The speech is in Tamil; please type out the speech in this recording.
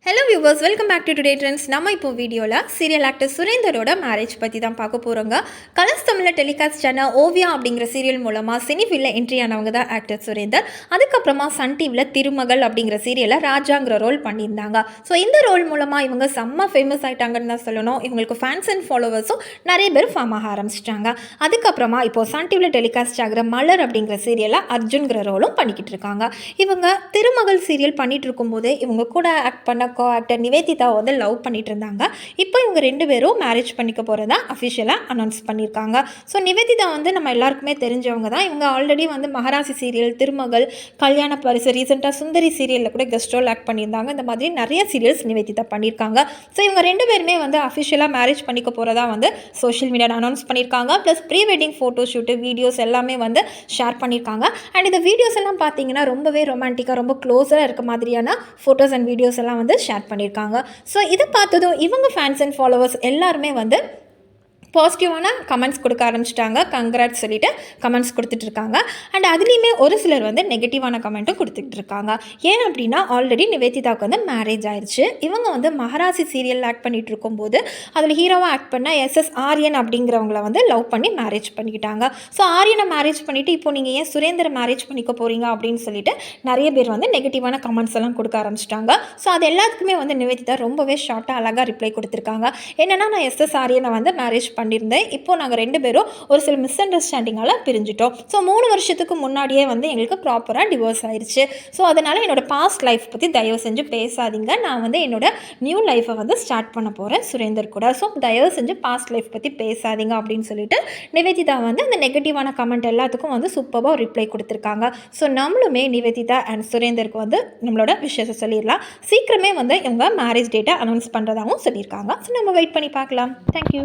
Hello viewers, welcome back to today trends. நம்ம இப்போ வீடியோவில் சீரியல் ஆக்டர் சுரேந்தரோட மேரேஜ் பற்றி தான் பார்க்க போகிறோங்க. கலர்ஸ் தமிழில் டெலிகாஸ்ட் ஆன ஓவியா அப்படிங்கிற சீரியல் மூலமாக சினிஃபீல்டில் என்ட்ரி ஆனவங்க தான் ஆக்டர் சுரேந்தர். அதுக்கப்புறமா சன் டிவியில் திருமகள் அப்படிங்கிற சீரியலில் ராஜாங்கிற ரோல் பண்ணியிருந்தாங்க. ஸோ இந்த ரோல் மூலமாக இவங்க செம்ம ஃபேமஸ் ஆகிட்டாங்கன்னு தான் சொல்லணும். இவங்களுக்கு ஃபேன்ஸ் அண்ட் ஃபாலோவர்ஸும் நிறைய பேர் ஃபார்ம் ஆக ஆரம்பிச்சிட்டாங்க. அதுக்கப்புறமா இப்போது சன் டிவியில் டெலிகாஸ்ட் ஆகிற மலர் அப்படிங்கிற சீரியலில் அர்ஜுன்கிற ரோலும் பண்ணிக்கிட்டு இருக்காங்க. இவங்க திருமகள் சீரியல் பண்ணிட்டு இருக்கும்போதே இவங்க கூட ஆக்ட் பண்ண ஆக்டர் நிவேதிதா வந்து லவ் பண்ணிட்டு இருந்தாங்க. இப்போ இவங்க ரெண்டு பேரும் மேரேஜ் பண்ணிக்க போகிறதா அஃபிஷியலாக அனௌன்ஸ் பண்ணியிருக்காங்க. ஸோ நிவேதிதா வந்து நம்ம எல்லாருக்குமே தெரிஞ்சவங்க தான். இவங்க ஆல்ரெடி வந்து மகராசி சீரியல், திருமகள், கல்யாண பரிசு, ரீசெண்டாக சுந்தரி சீரியலில் கூட கெஸ்ட் ரோல் ஆக்ட் பண்ணியிருந்தாங்க. இந்த மாதிரி நிறைய சீரியல்ஸ் நிவேதிதா பண்ணியிருக்காங்க. ஸோ இவங்க ரெண்டு பேருமே வந்து அஃபிஷியலாக மேரேஜ் பண்ணிக்க போகிறதா வந்து சோஷியல் மீடியாவில் அனௌன்ஸ் பண்ணியிருக்காங்க. Plus pre wedding photo shoot videos எல்லாமே வந்து ஷேர் பண்ணியிருக்காங்க. அண்ட் இந்த வீடியோஸ் எல்லாம் பார்த்தீங்கன்னா ரொம்பவே ரொமான்டிக்காக, ரொம்ப க்ளோஸராக இருக்க மாதிரியான ஃபோட்டோஸ் அண்ட் வீடியோஸ் எல்லாம் வந்து ஷேர் பண்ணியிருக்காங்க. ஸோ இதை பார்த்ததும் இவங்க ஃபேன்ஸ் அண்ட் ஃபாலோவர்ஸ் எல்லாருமே வந்து பாசிட்டிவான கமெண்ட்ஸ் கொடுக்க ஆரம்பிச்சிட்டாங்க. கங்க்ராட்ஸ் சொல்லிவிட்டு கமெண்ட்ஸ் கொடுத்துட்ருக்காங்க. அண்ட் அதுலேயுமே ஒரு சிலர் வந்து நெகட்டிவான கமெண்ட்டும் கொடுத்துட்டு இருக்காங்க. ஏன் அப்படின்னா ஆல்ரெடி நிவேதிதாவுக்கு வந்து மேரேஜ் ஆயிடுச்சு. இவங்க வந்து மகராசி சீரியல் ஆக்ட் பண்ணிகிட்டு இருக்கும்போது அதில் ஹீரோவாக ஆக்ட் பண்ண எஸ்எஸ் ஆரியன் அப்படிங்கிறவங்கள வந்து லவ் பண்ணி மேரேஜ் பண்ணிக்கிட்டாங்க. ஸோ ஆரியனை மேரேஜ் பண்ணிவிட்டு இப்போ நீங்கள் ஏன் சுரேந்தரை மேரேஜ் பண்ணிக்க போகிறீங்க அப்படின்னு சொல்லிட்டு நிறைய பேர் வந்து நெகட்டிவான கமெண்ட்ஸ் எல்லாம் கொடுக்க ஆரம்பிச்சிட்டாங்க. ஸோ அது எல்லாத்துக்குமே வந்து நிவேதிதா ரொம்பவே ஷார்ட்டாக அழகாக ரிப்ளை கொடுத்துருக்காங்க. என்னென்னா, நான் எஸ்எஸ் ஆரியனை வந்து மேரேஜ் பண்ணியிருந்தேன். இப்போது நாங்கள் ரெண்டு பேரும் ஒரு சில மிஸ் அண்டர்ஸ்டாண்டிங்கால் பிரிஞ்சிட்டோம். ஸோ 3 வருஷத்துக்கு முன்னாடியே வந்து எங்களுக்கு ப்ராப்பராக டிவோர்ஸ் ஆயிடுச்சு. ஸோ அதனால் என்னோடய பாஸ்ட் லைஃப் பற்றி தயவு செஞ்சு பேசாதீங்க. நான் வந்து என்னோட நியூ லைஃப்பை வந்து ஸ்டார்ட் பண்ண போகிறேன் சுரேந்தர் கூட. ஸோ தயவு செஞ்சு பாஸ்ட் லைஃப் பற்றி பேசாதீங்க அப்படின்னு சொல்லிட்டு நிவேதிதா வந்து அந்த நெகட்டிவான கமெண்ட் எல்லாத்துக்கும் வந்து சூப்பராக ரிப்ளை கொடுத்துருக்காங்க. ஸோ நம்மளுமே நிவேதிதா அண்ட் சுரேந்தருக்கு வந்து நம்மளோட விஷயத்தை சொல்லிடலாம். சீக்கிரமே வந்து இவங்க மேரேஜ் டேட்டை அனௌன்ஸ் பண்ணுறதாகவும் சொல்லியிருக்காங்க. ஸோ நம்ம வெயிட் பண்ணி பார்க்கலாம். தேங்க்யூ.